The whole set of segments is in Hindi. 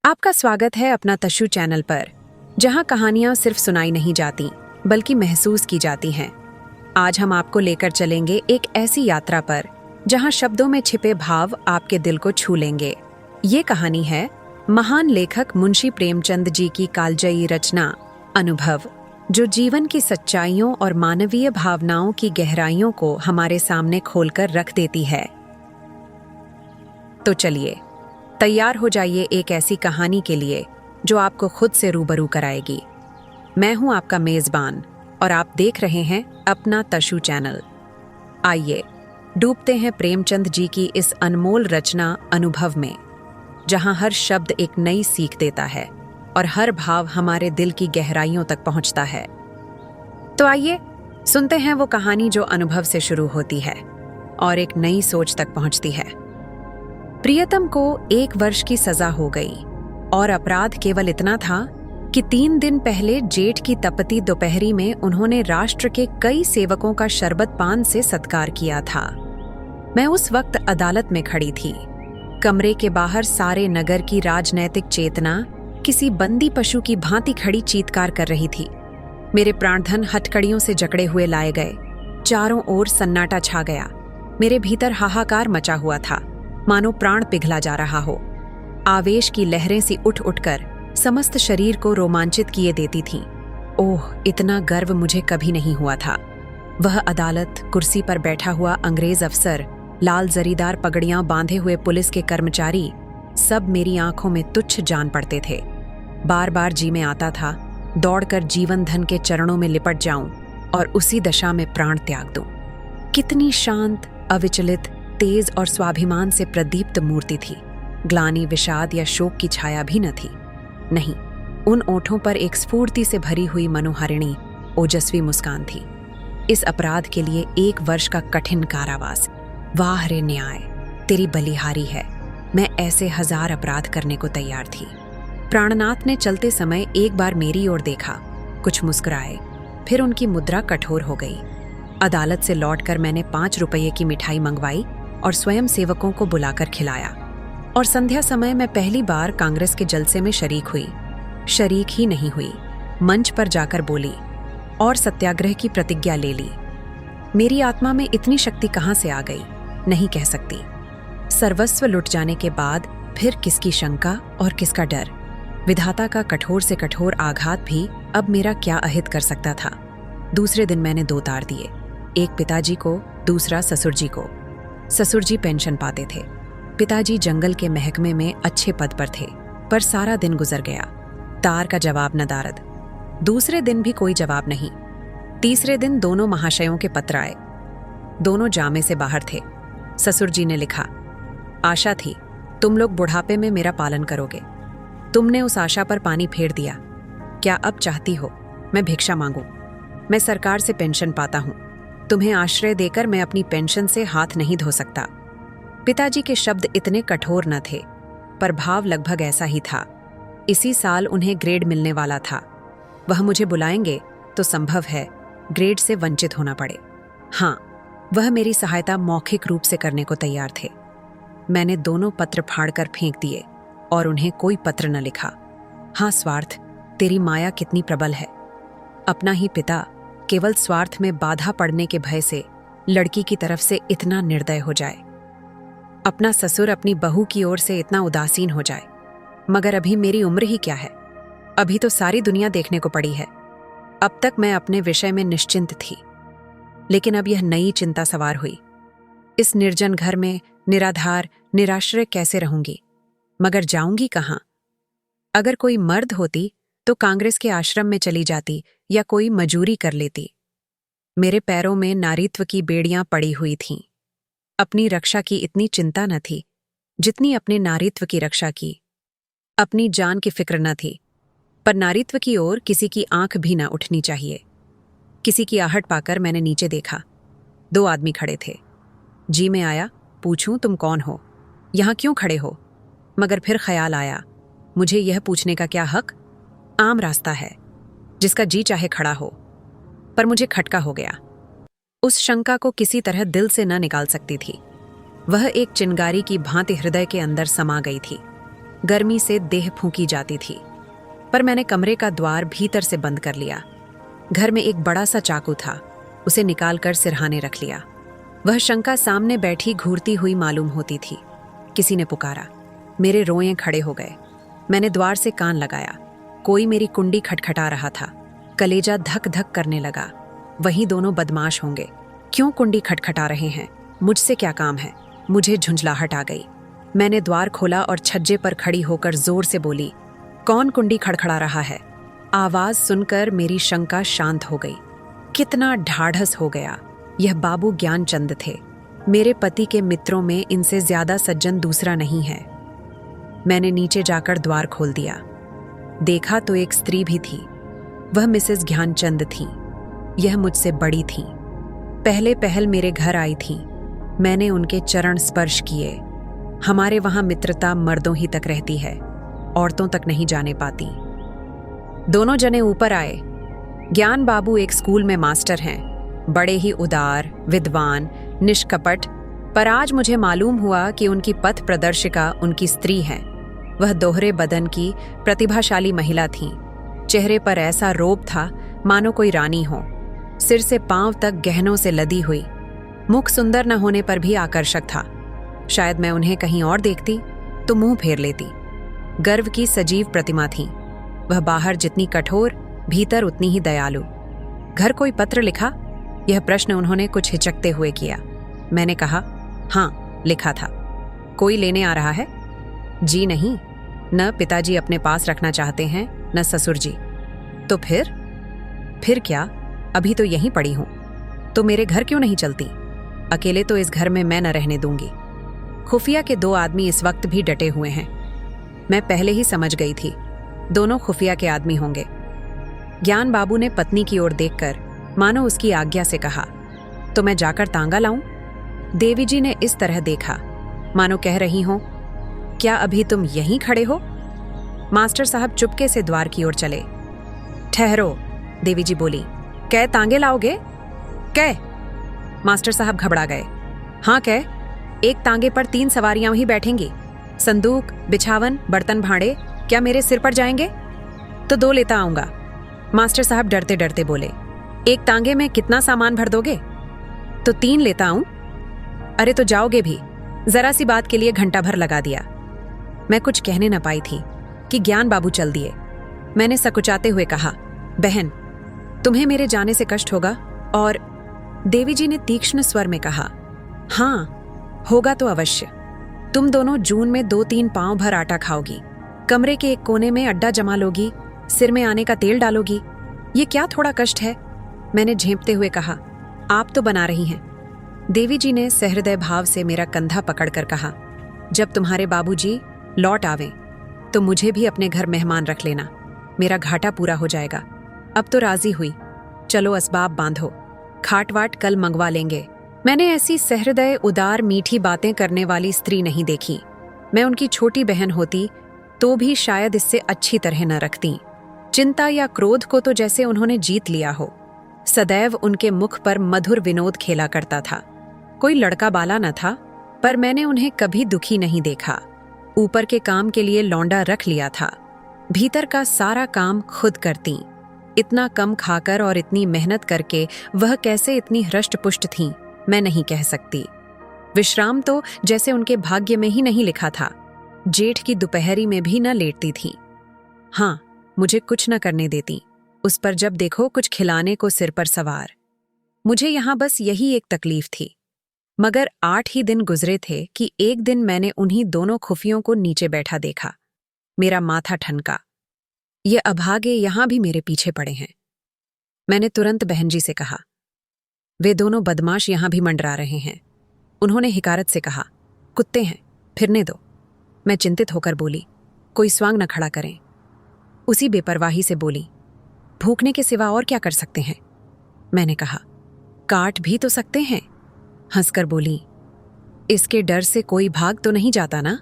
आपका स्वागत है अपना तशु चैनल पर, जहां कहानियां सिर्फ सुनाई नहीं जाती बल्कि महसूस की जाती हैं। आज हम आपको लेकर चलेंगे एक ऐसी यात्रा पर जहां शब्दों में छिपे भाव आपके दिल को छू लेंगे। ये कहानी है महान लेखक मुंशी प्रेमचंद जी की कालजयी रचना अनुभव, जो जीवन की सच्चाइयों और मानवीय भावनाओं की गहराइयों को हमारे सामने खोलकर रख देती है। तो चलिए तैयार हो जाइए एक ऐसी कहानी के लिए जो आपको खुद से रूबरू कराएगी। मैं हूं आपका मेजबान और आप देख रहे हैं अपना तशु चैनल। आइए डूबते हैं प्रेमचंद जी की इस अनमोल रचना अनुभव में, जहां हर शब्द एक नई सीख देता है और हर भाव हमारे दिल की गहराइयों तक पहुंचता है। तो आइए सुनते हैं वो कहानी जो अनुभव से शुरू होती है और एक नई सोच तक पहुंचती है। प्रियतम को 1 वर्ष की सजा हो गई और अपराध केवल इतना था कि 3 दिन पहले जेठ की तपती दोपहरी में उन्होंने राष्ट्र के कई सेवकों का शरबत पान से सत्कार किया था। मैं उस वक्त अदालत में खड़ी थी। कमरे के बाहर सारे नगर की राजनैतिक चेतना किसी बंदी पशु की भांति खड़ी चीत्कार कर रही थी। मेरे प्राणधन हथकड़ियों से जकड़े हुए लाए गए। चारों ओर सन्नाटा छा गया। मेरे भीतर हाहाकार मचा हुआ था, मानो प्राण पिघला जा रहा हो। आवेश की लहरें सी उठ उठकर समस्त शरीर को रोमांचित किए देती थीं। ओह, इतना गर्व मुझे कभी नहीं हुआ था। वह अदालत, कुर्सी पर बैठा हुआ अंग्रेज अफसर, लाल जरीदार पगड़ियां बांधे हुए पुलिस के कर्मचारी, सब मेरी आंखों में तुच्छ जान पड़ते थे। बार बार जी में आता था दौड़कर जीवन धन के चरणों में लिपट जाऊं और उसी दशा में प्राण त्याग दूं। कितनी शांत, अविचलित, तेज और स्वाभिमान से प्रदीप्त मूर्ति थी। ग्लानि, विषाद या शोक की छाया भी न थी। नहीं, उन ओठों पर एक स्फूर्ति से भरी हुई मनोहारिणी, ओजस्वी मुस्कान थी। इस अपराध के लिए 1 वर्ष का कठिन कारावास। वाह रे न्याय, तेरी बलिहारी है। मैं ऐसे 1000 अपराध करने को तैयार थी। प्राणनाथ ने चलते समय एक बार मेरी ओर देखा, कुछ मुस्कुराए, फिर उनकी मुद्रा कठोर हो गई। अदालत से लौटकर मैंने 5 रुपये की मिठाई मंगवाई और स्वयं सेवकों को बुलाकर खिलाया। और संध्या समय मैं पहली बार कांग्रेस के जलसे में शरीक हुई। शरीक ही नहीं हुई, मंच पर जाकर बोली और सत्याग्रह की प्रतिज्ञा ले ली। मेरी आत्मा में इतनी शक्ति कहाँ से आ गई, नहीं कह सकती। सर्वस्व लुट जाने के बाद फिर किसकी शंका और किसका डर। विधाता का कठोर से कठोर आघात भी अब मेरा क्या अहित कर सकता था। दूसरे दिन मैंने 2 तार दिए, एक पिताजी को, दूसरा ससुर जी को। ससुर जी पेंशन पाते थे। पिताजी जंगल के महकमे में अच्छे पद पर थे, पर सारा दिन गुजर गया। तार का जवाब न दारद। दूसरे दिन भी कोई जवाब नहीं। तीसरे दिन दोनों महाशयों के पत्र आए। दोनों जामे से बाहर थे। ससुर जी ने लिखा, आशा थी तुम लोग बुढ़ापे में मेरा पालन करोगे। तुमने उस आशा पर पानी फेर दिया। क्या अब चाहती हो मैं भिक्षा मांगूं? मैं सरकार से पेंशन पाता हूं। तुम्हें आश्रय देकर मैं अपनी पेंशन से हाथ नहीं धो सकता। पिताजी के शब्द इतने कठोर न थे, पर भाव लगभग ऐसा ही था। इसी साल उन्हें ग्रेड मिलने वाला था। वह मुझे बुलाएंगे तो संभव है ग्रेड से वंचित होना पड़े। हाँ, वह मेरी सहायता मौखिक रूप से करने को तैयार थे। मैंने दोनों पत्र फाड़कर फेंक दिए और उन्हें कोई पत्र न लिखा। हाँ स्वार्थ, तेरी माया कितनी प्रबल है। अपना ही पिता केवल स्वार्थ में बाधा पड़ने के भय से लड़की की तरफ से इतना निर्दय हो जाए। अपना ससुर अपनी बहू की ओर से इतना उदासीन हो जाए। मगर अभी मेरी उम्र ही क्या है। अभी तो सारी दुनिया देखने को पड़ी है। अब तक मैं अपने विषय में निश्चिंत थी, लेकिन अब यह नई चिंता सवार हुई। इस निर्जन घर में निराधार, निराश्रय कैसे रहूंगी? मगर जाऊंगी कहाँ? अगर कोई मर्द होती तो कांग्रेस के आश्रम में चली जाती या कोई मजूरी कर लेती। मेरे पैरों में नारीत्व की बेड़ियां पड़ी हुई थीं। अपनी रक्षा की इतनी चिंता न थी जितनी अपने नारीत्व की रक्षा की। अपनी जान की फिक्र न थी, पर नारीत्व की ओर किसी की आंख भी न उठनी चाहिए। किसी की आहट पाकर मैंने नीचे देखा। 2 आदमी खड़े थे। जी में आया, पूछूं तुम कौन हो, यहां क्यों खड़े हो? मगर फिर ख्याल आया, मुझे यह पूछने का क्या हक? आम रास्ता है, जिसका जी चाहे खड़ा हो। पर मुझे खटका हो गया। उस शंका को किसी तरह दिल से न निकाल सकती थी। वह एक चिंगारी की भांति हृदय के अंदर समा गई थी। गर्मी से देह फूंकी जाती थी। पर मैंने कमरे का द्वार भीतर से बंद कर लिया। घर में एक बड़ा सा चाकू था, उसे निकालकर सिरहाने रख लिया। वह शंका सामने बैठी घूरती हुई मालूम होती थी। किसी ने पुकारा। मेरे रोएं खड़े हो गए। मैंने द्वार से कान लगाया। कोई मेरी कुंडी खटखटा रहा था। कलेजा धक धक करने लगा। वही दोनों बदमाश होंगे। क्यों कुंडी खटखटा रहे हैं? मुझसे क्या काम है? मुझे झुंझलाहट आ गई। मैंने द्वार खोला और छज्जे पर खड़ी होकर जोर से बोली, कौन कुंडी खड़खड़ा रहा है? आवाज सुनकर मेरी शंका शांत हो गई। कितना ढाढ़स हो गया। यह बाबू ज्ञानचंद थे। मेरे पति के मित्रों में इनसे ज्यादा सज्जन दूसरा नहीं है। मैंने नीचे जाकर द्वार खोल दिया। देखा तो एक स्त्री भी थी। वह मिसेस ज्ञानचंद थी। यह मुझसे बड़ी थी। पहले पहल मेरे घर आई थी। मैंने उनके चरण स्पर्श किए। हमारे वहां मित्रता मर्दों ही तक रहती है, औरतों तक नहीं जाने पाती। दोनों जने ऊपर आए। ज्ञान बाबू एक स्कूल में मास्टर हैं, बड़े ही उदार, विद्वान, निष्कपट, पर आज मुझे मालूम हुआ कि उनकी पथ प्रदर्शिका उनकी स्त्री है। वह दोहरे बदन की प्रतिभाशाली महिला थी। चेहरे पर ऐसा रोब था मानो कोई रानी हो। सिर से पांव तक गहनों से लदी हुई। मुख सुंदर न होने पर भी आकर्षक था। शायद मैं उन्हें कहीं और देखती तो मुंह फेर लेती। गर्व की सजीव प्रतिमा थी। वह बाहर जितनी कठोर, भीतर उतनी ही दयालु। घर कोई पत्र लिखा? यह प्रश्न उन्होंने कुछ हिचकते हुए किया। मैंने कहा, हाँ, लिखा था। कोई लेने आ रहा है? जी नहीं, न पिताजी अपने पास रखना चाहते हैं, न ससुर जी। तो फिर क्या? अभी तो यहीं पड़ी हूं। तो मेरे घर क्यों नहीं चलती? अकेले तो इस घर में मैं न रहने दूंगी। खुफिया के दो आदमी इस वक्त भी डटे हुए हैं। मैं पहले ही समझ गई थी, दोनों खुफिया के आदमी होंगे। ज्ञान बाबू ने पत्नी की ओर देखकर मानो उसकी आज्ञा से कहा, तो मैं जाकर तांगा लाऊं? देवी जी ने इस तरह देखा मानो कह रही हो, क्या अभी तुम यहीं खड़े हो? मास्टर साहब चुपके से द्वार की ओर चले। ठहरो, देवी जी बोली, कै तांगे लाओगे? कै? मास्टर साहब घबरा गए। हाँ कै, एक तांगे पर 3 सवारियां ही बैठेंगी। संदूक, बिछावन, बर्तन भांडे क्या मेरे सिर पर जाएंगे? तो 2 लेता आऊंगा। मास्टर साहब डरते डरते बोले, एक तांगे में कितना सामान भर दोगे? तो 3 लेता आऊं। अरे तो जाओगे भी? जरा सी बात के लिए घंटा भर लगा दिया। मैं कुछ कहने न पाई थी कि ज्ञान बाबू चल दिए। मैंने सकुचाते हुए कहा, बहन, तुम्हें मेरे जाने से कष्ट होगा? और देवी जी ने तीक्ष्ण स्वर में कहा, हाँ, होगा तो अवश्य। तुम दोनों जून में 2-3 पांव भर आटा खाओगी, कमरे के एक कोने में अड्डा जमा लोगी, सिर में आने का तेल डालोगी। ये क्या थोड़ा कष्ट है? मैंने झेंपते हुए कहा, आप तो बना रही हैं। देवी जी ने सहृदय भाव से मेरा कंधा पकड़कर कहा, जब तुम्हारे बाबूजी लौट आवें तो मुझे भी अपने घर मेहमान रख लेना, मेरा घाटा पूरा हो जाएगा। अब तो राजी हुई, चलो असबाब बांधो, खाट वाट कल मंगवा लेंगे। मैंने ऐसी सहृदय, उदार, मीठी बातें करने वाली स्त्री नहीं देखी। मैं उनकी छोटी बहन होती तो भी शायद इससे अच्छी तरह न रखती। चिंता या क्रोध को तो जैसे उन्होंने जीत लिया हो। सदैव उनके मुख पर मधुर विनोद खेला करता था। कोई लड़का बाला न था, पर मैंने उन्हें कभी दुखी नहीं देखा। ऊपर के काम के लिए लौंडा रख लिया था, भीतर का सारा काम खुद करती। इतना कम खाकर और इतनी मेहनत करके वह कैसे इतनी हृष्ट-पुष्ट थीं, मैं नहीं कह सकती। विश्राम तो जैसे उनके भाग्य में ही नहीं लिखा था। जेठ की दोपहरी में भी न लेटती थीं। हाँ, मुझे कुछ न करने देती। उस पर जब देखो कुछ खिलाने को सिर पर सवार। मुझे यहाँ बस यही एक तकलीफ थी। मगर 8 ही दिन गुजरे थे कि एक दिन मैंने उन्हीं दोनों खुफियों को नीचे बैठा देखा। मेरा माथा ठनका। ये अभागे यहां भी मेरे पीछे पड़े हैं। मैंने तुरंत बहन जी से कहा, वे दोनों बदमाश यहां भी मंडरा रहे हैं। उन्होंने हिकारत से कहा, कुत्ते हैं, फिरने दो। मैं चिंतित होकर बोली, कोई स्वांग न खड़ा करें। उसी बेपरवाही से बोली, भूखने के सिवा और क्या कर सकते हैं? मैंने कहा, काट भी तो सकते हैं। हंसकर बोली, इसके डर से कोई भाग तो नहीं जाता ना?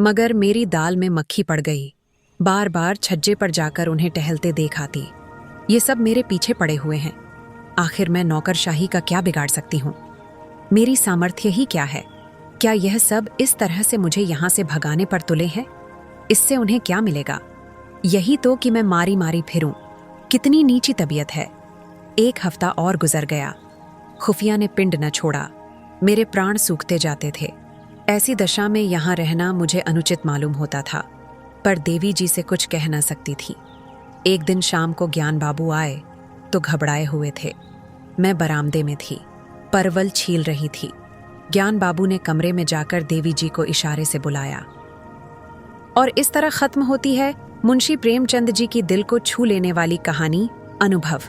मगर मेरी दाल में मक्खी पड़ गई। बार बार छज्जे पर जाकर उन्हें टहलते देख आती। ये सब मेरे पीछे पड़े हुए हैं। आखिर मैं नौकरशाही का क्या बिगाड़ सकती हूँ? मेरी सामर्थ्य ही क्या है? क्या यह सब इस तरह से मुझे यहाँ से भगाने पर तुले हैं? इससे उन्हें क्या मिलेगा? यही तो कि मैं मारी मारी फिरूं। कितनी नीची तबीयत है। 1 हफ्ता और गुजर गया। खुफिया ने पिंड न छोड़ा। मेरे प्राण सूखते जाते थे। ऐसी दशा में यहाँ रहना मुझे अनुचित मालूम होता था, पर देवी जी से कुछ कह न सकती थी। एक दिन शाम को ज्ञान बाबू आए तो घबराए हुए थे। मैं बरामदे में थी, परवल छील रही थी। ज्ञान बाबू ने कमरे में जाकर देवी जी को इशारे से बुलाया और इस तरह खत्म होती है मुंशी प्रेमचंद जी की दिल को छू लेने वाली कहानी अनुभव।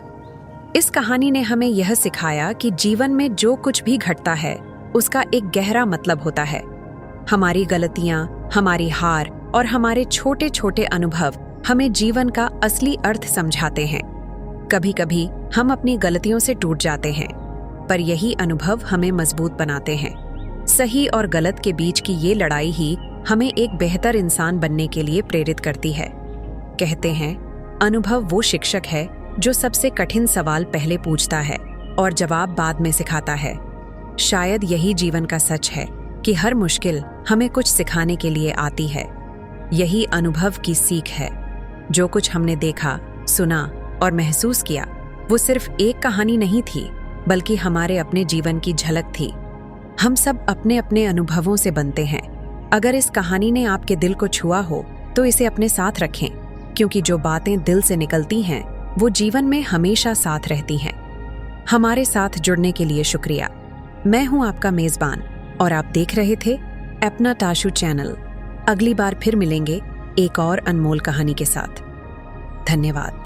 इस कहानी ने हमें यह सिखाया कि जीवन में जो कुछ भी घटता है उसका एक गहरा मतलब होता है। हमारी गलतियां, हमारी हार और हमारे छोटे छोटे अनुभव हमें जीवन का असली अर्थ समझाते हैं। कभी कभी हम अपनी गलतियों से टूट जाते हैं, पर यही अनुभव हमें मजबूत बनाते हैं। सही और गलत के बीच की ये लड़ाई ही हमें एक बेहतर इंसान बनने के लिए प्रेरित करती है। कहते हैं, अनुभव वो शिक्षक है जो सबसे कठिन सवाल पहले पूछता है और जवाब बाद में सिखाता है। शायद यही जीवन का सच है कि हर मुश्किल हमें कुछ सिखाने के लिए आती है। यही अनुभव की सीख है। जो कुछ हमने देखा, सुना और महसूस किया, वो सिर्फ एक कहानी नहीं थी, बल्कि हमारे अपने जीवन की झलक थी। हम सब अपने अपने अनुभवों से बनते हैं। अगर इस कहानी ने आपके दिल को छुआ हो तो इसे अपने साथ रखें, क्योंकि जो बातें दिल से निकलती हैं वो जीवन में हमेशा साथ रहती हैं। हमारे साथ जुड़ने के लिए शुक्रिया। मैं हूं आपका मेजबान और आप देख रहे थे अपना ताशु चैनल। अगली बार फिर मिलेंगे एक और अनमोल कहानी के साथ। धन्यवाद।